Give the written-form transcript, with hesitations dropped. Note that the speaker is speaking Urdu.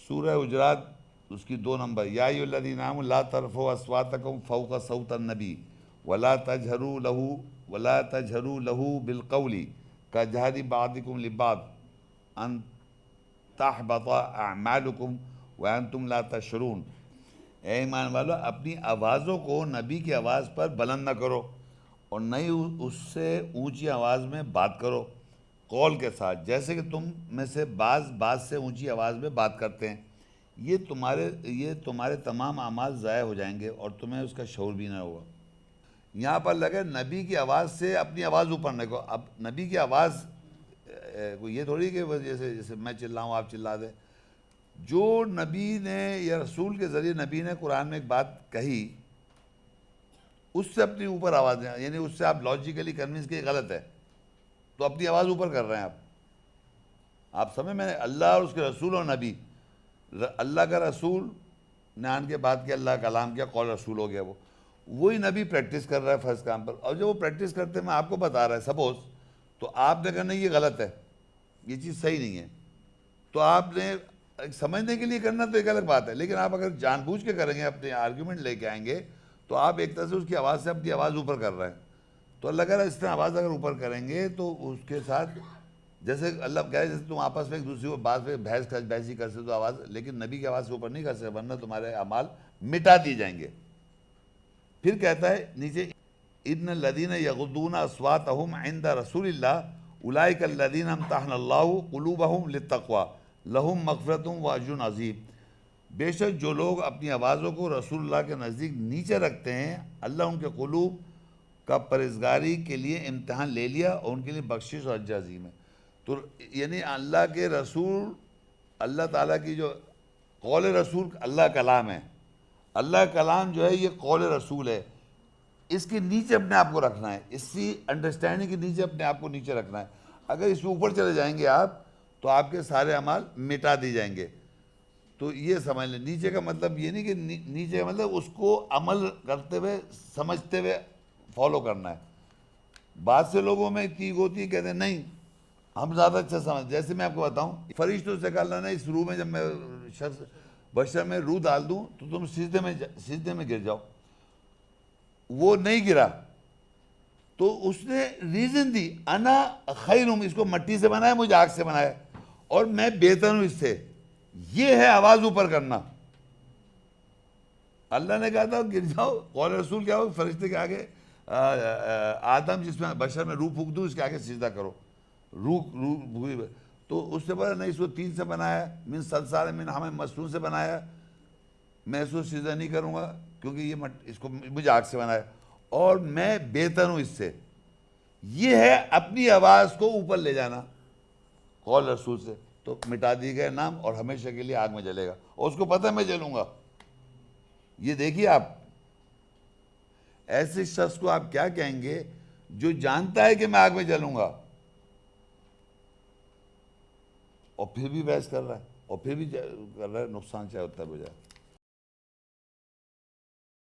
سورہ حجرات اس کی 2 نمبر، یا ایھا الذین آمنوا لا ترفعوا اصواتکم فوق صوت النبی ولا تجهروا له بالقول كجهر بعضکم لبعض ان تحبط اعمالکم وانتم لا تشعرون۔ اے ایمان والو، اپنی آوازوں کو نبی کی آواز پر بلند نہ کرو اور نہ ہی اس سے اونچی آواز میں بات کرو قول کے ساتھ، جیسے کہ تم میں سے بعض سے اونچی آواز میں بات کرتے ہیں، یہ تمہارے تمام اعمال ضائع ہو جائیں گے اور تمہیں اس کا شعور بھی نہ ہوگا۔ یہاں پر لگے نبی کی آواز سے اپنی آواز اوپر نہ کرو۔ اب نبی کی آواز یہ تھوڑی کہ جیسے میں چلاؤں آپ چلا دیں۔ جو نبی نے یا رسول کے ذریعے نبی نے قرآن میں ایک بات کہی، اس سے اپنی اوپر آواز دیں، یعنی اس سے آپ لاجیکلی کنونس کہ یہ غلط ہے تو اپنی آواز اوپر کر رہے ہیں آپ سمجھ میں؟ اللہ اور اس کے رسول اور نبی، اللہ کا رسول نے آن کے بعد کہ اللہ کا کلام کیا، قول رسول ہو گیا، وہی نبی پریکٹس کر رہا ہے فرض کام پر، اور جب وہ پریکٹس کرتے میں آپ کو بتا رہا ہے سپوز، تو آپ نے کہا نہیں یہ غلط ہے، یہ چیز صحیح نہیں ہے، تو آپ نے سمجھنے کے لیے کرنا تو ایک الگ بات ہے، لیکن آپ اگر جان بوجھ کے کریں گے، اپنے آرگیومنٹ لے کے آئیں گے، تو آپ ایک طرح سے اس کی آواز سے اپنی آواز اوپر کر رہے ہیں۔ تو اللہ کہہ رہا ہے اس طرح آواز اگر اوپر کریں گے تو اس کے ساتھ، جیسے اللہ کہہ رہے ہیں جیسے تم آپس میں ایک دوسرے کو بات پہ بحثی کر سکتے تو آواز، لیکن نبی کی آواز سے اوپر نہیں کر سکتے ورنہ تمہارے اعمال مٹا دی جائیں گے۔ پھر کہتا ہے نیچے، ان الذین یغضون اصواتهم عند رسول اللہ اولئک الذین امتحن اللہ قلوبهم للتقوی لہم مغفرۃ واجر عظیم۔ بے شک جو لوگ اپنی آوازوں کو رسول اللہ کے نزدیک نیچے رکھتے ہیں، اللہ ان کے قلوب کا پرہیزگاری کے لیے امتحان لے لیا اور ان کے لیے بخشش اور اجر عظیم ہے۔ تو یعنی اللہ کے رسول، اللہ تعالیٰ کی جو قول رسول اللہ کلام ہے، اللہ کلام جو ہے یہ قول رسول ہے، اس کے نیچے اپنے آپ کو رکھنا ہے، اسی انڈرسٹینڈنگ کے نیچے اپنے آپ کو نیچے رکھنا ہے۔ اگر اس میں اوپر چلے جائیں گے آپ تو آپ کے سارے اعمال مٹا دی جائیں گے۔ تو یہ سمجھ لیں، نیچے کا مطلب یہ نہیں کہ نیچے کا مطلب اس کو عمل کرتے ہوئے سمجھتے ہوئے فالو کرنا ہے۔ بعض سے لوگوں میں تیگ ہوتی ہے، کہتے ہیں نہیں ہم زیادہ اچھا سمجھ، جیسے میں آپ کو بتاؤں، فرشتوں سے کہا اللہ نے اس روح میں جب میں بشر میں روح ڈال دوں تو تم سجدے میں گر جاؤ، وہ نہیں گرا تو اس نے ریزن دی، انا خیر ہوں، اس کو مٹی سے بنایا، مجھے آگ سے بنایا اور میں بہتر ہوں اس سے۔ یہ ہے آواز اوپر کرنا۔ اللہ نے کہا تھا گر جاؤ، قول رسول کیا ہو، فرشتے کے آگے آدم جس میں بشر میں روح پھونک دوں اس کے آگے سجدہ کرو، روح تو اس سے بڑا نہیں، اس کو 3 سے بنایا، من صلصال من حمأ مسنون سے بنایا، میں اس کو سجدہ نہیں کروں گا کیونکہ یہ اس کو مجھے آگ سے بنایا اور میں بہتر ہوں اس سے۔ یہ ہے اپنی آواز کو اوپر لے جانا قول رسول سے، تو مٹا دی گئے نام اور ہمیشہ کے لیے آگ میں جلے گا، اور اس کو پتہ ہے میں جلوں گا۔ یہ دیکھیے آپ، ایسے شخص کو آپ کیا کہیں گے جو جانتا ہے کہ میں آگ میں جلوں گا اور پھر بھی بحث کر رہا ہے اور پھر بھی کر رہا ہے، نقصان چاہے ہوتا ہے بجائے۔